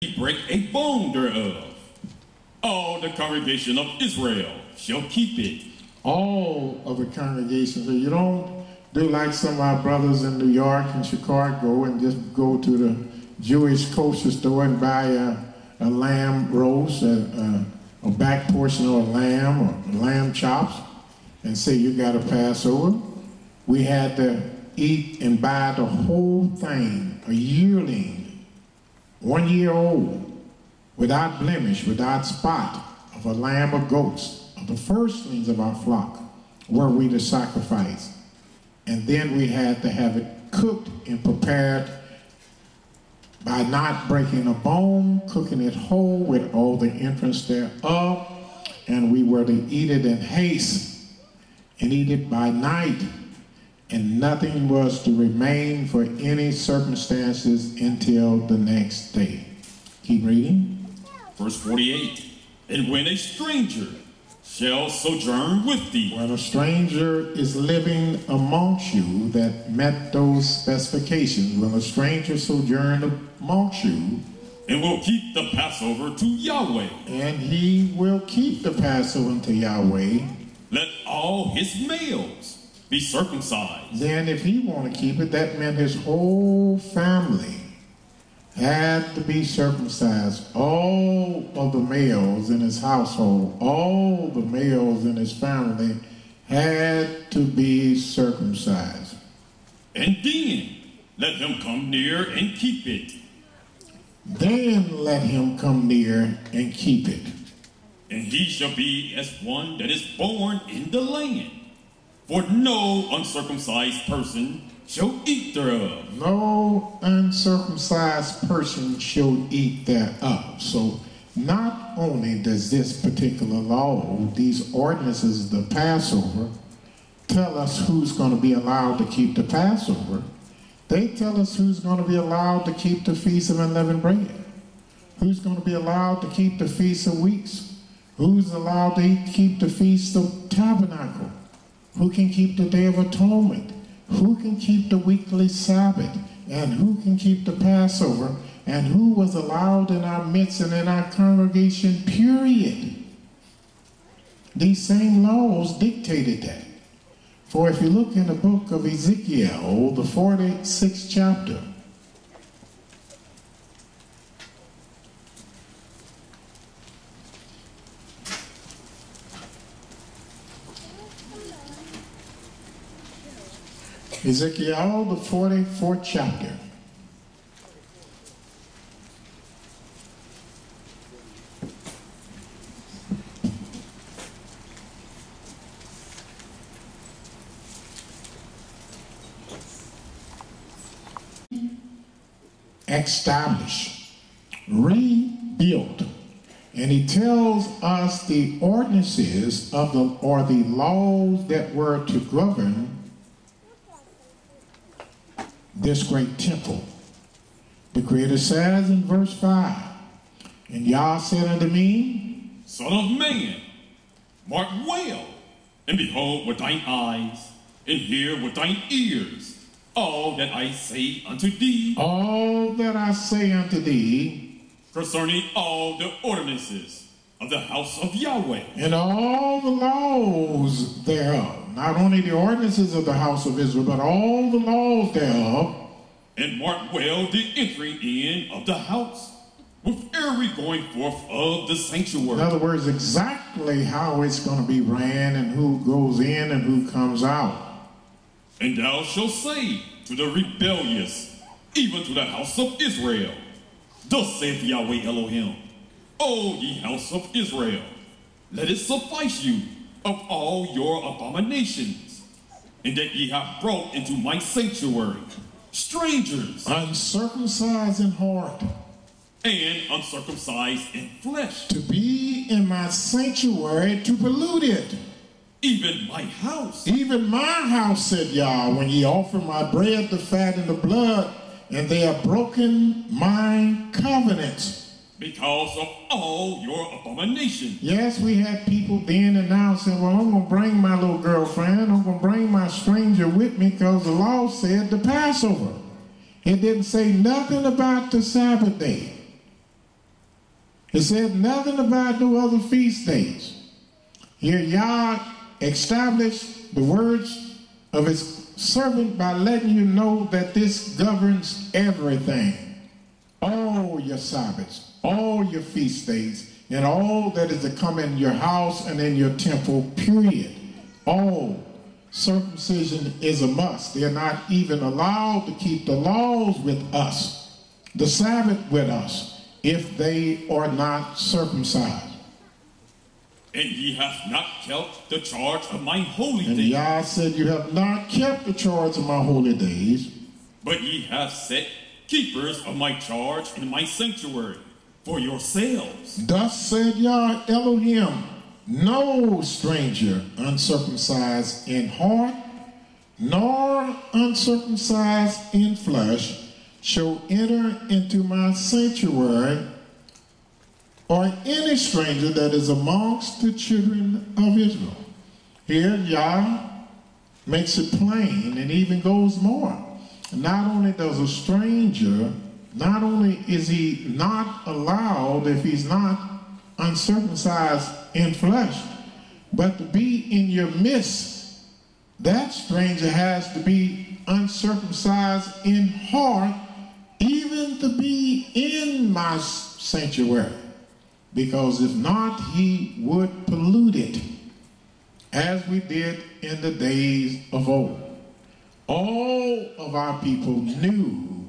break a bone thereof. All the congregation of Israel shall keep it. All of the congregation. So you don't do like some of our brothers in New York and Chicago and just go to the Jewish kosher store and buy a lamb roast, a back portion of a lamb or lamb chops, and say you got a Passover. We had to eat and buy the whole thing, a yearling, 1 year old, without blemish, without spot, of a lamb or goats, of the firstlings of our flock, were we to sacrifice. And then we had to have it cooked and prepared by not breaking a bone, cooking it whole with all the entrance thereof, and we were to eat it in haste and eat it by night, and nothing was to remain for any circumstances until the next day. Keep reading. Verse 48, and when a stranger shall sojourn with thee. When a stranger is living amongst you that met those specifications, when a stranger sojourn amongst you, and will keep the Passover to Yahweh. And he will keep the Passover to Yahweh. Let all his males be circumcised. Then if he want to keep it, that meant his whole family had to be circumcised. All of the males in his household, all the males in his family had to be circumcised. And then let him come near and keep it. Then let him come near and keep it. And he shall be as one that is born in the land. For no uncircumcised person shall eat thereof. No uncircumcised person shall eat thereof. So not only does this particular law, these ordinances of the Passover, tell us who's going to be allowed to keep the Passover, they tell us who's going to be allowed to keep the Feast of Unleavened Bread, who's going to be allowed to keep the Feast of Weeks, who's allowed to keep the Feast of Tabernacle, who can keep the Day of Atonement, who can keep the weekly Sabbath, and who can keep the Passover, and who was allowed in our midst and in our congregation, period. These same laws dictated that. For if you look in the book of Ezekiel, the 46th chapter, Ezekiel, the 44th chapter. Established, rebuilt, and he tells us the ordinances of the laws that were to govern this great temple. The Creator says in verse 5, and Yah said unto me, Son of man, mark well, and behold with thine eyes, and hear with thine ears, all that I say unto thee. All that I say unto thee. Concerning all the ordinances of the house of Yahweh. And all the laws thereof. Not only the ordinances of the house of Israel, but all the laws thereof. And mark well the entering in of the house, with every going forth of the sanctuary. In other words, exactly how it's going to be ran and who goes in and who comes out. And thou shalt say to the rebellious, even to the house of Israel, Thus saith Yahweh Elohim, O ye house of Israel, let it suffice you of all your abominations, and that ye have brought into my sanctuary strangers, uncircumcised in heart, and uncircumcised in flesh, to be in my sanctuary to pollute it. Even my house. Even my house, said Yah, when ye offer my bread, the fat, and the blood, and they have broken my covenant. Because of all your abominations. Yes, we had people then and now saying, well, I'm going to bring my little girlfriend, I'm going to bring my stranger with me because the law said the Passover. It didn't say nothing about the Sabbath day. It said nothing about no other feast days. Here Yah established the words of his servant by letting you know that this governs everything. All your Sabbaths, all your feast days, and all that is to come in your house and in your temple, period. All circumcision is a must. They're not even allowed to keep the laws with us, the Sabbath with us, if they are not circumcised. And ye have not kept the charge of my holy And days. Yah said, you have not kept the charge of my holy days. But ye have set keepers of my charge in my sanctuary for yourselves. Thus said Yah Elohim, no stranger uncircumcised in heart, nor uncircumcised in flesh, shall enter into my sanctuary, or any stranger that is amongst the children of Israel. Here Yah makes it plain and even goes more. Not only does a stranger, not only is he not allowed if he's not uncircumcised in flesh, but to be in your midst, that stranger has to be uncircumcised in heart, even to be in my sanctuary. Because if not, he would pollute it, as we did in the days of old. All of our people knew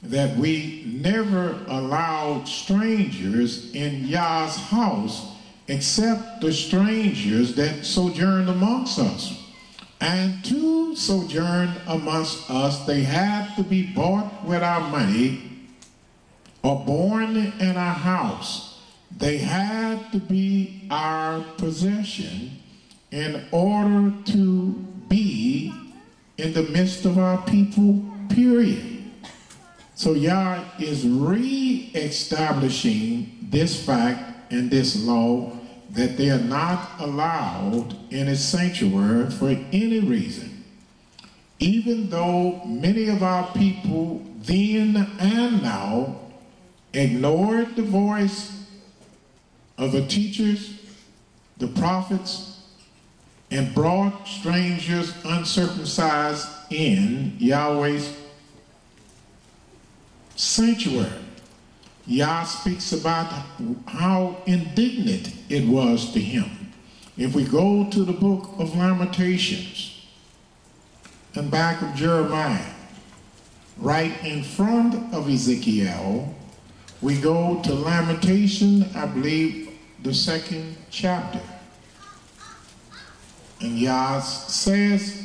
that we never allowed strangers in Yah's house except the strangers that sojourned amongst us. And to sojourn amongst us, they had to be bought with our money or born in our house. They had to be our possession in order to be in the midst of our people, period. So Yah is re-establishing this fact and this law that they are not allowed in his sanctuary for any reason. Even though many of our people then and now ignored the voice of the teachers, the prophets, and brought strangers uncircumcised in Yahweh's sanctuary. Yah speaks about how indignant it was to him. If we go to the book of Lamentations and back of Jeremiah, right in front of Ezekiel, we go to Lamentation, I believe, the 2nd chapter. And Yah says,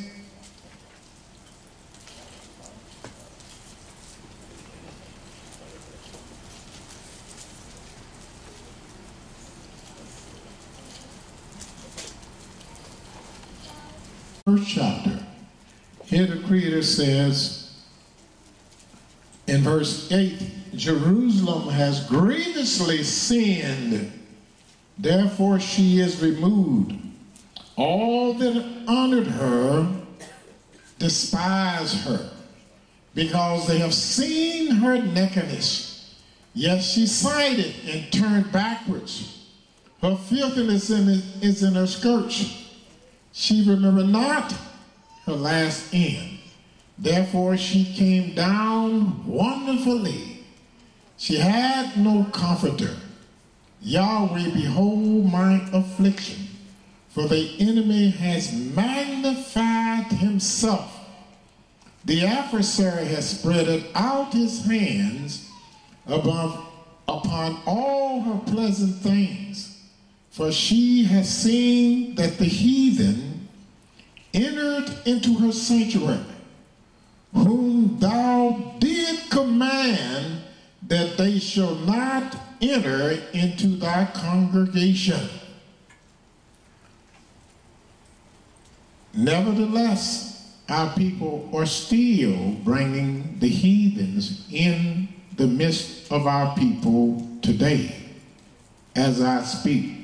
first chapter, here the Creator says in verse 8, Jerusalem has grievously sinned, therefore she is removed. All that honored her despise her, because they have seen her nakedness. Yes, she sided and turned backwards. Her filthiness is in her skirts. She remembered not her last end. Therefore she came down wonderfully. She had no comforter. Yahweh, behold my affliction, for the enemy has magnified himself. The adversary has spread out his hands upon all her pleasant things. For she has seen that the heathen entered into her sanctuary, whom thou did command that they shall not enter into thy congregation. Nevertheless, our people are still bringing the heathens in the midst of our people today, as I speak.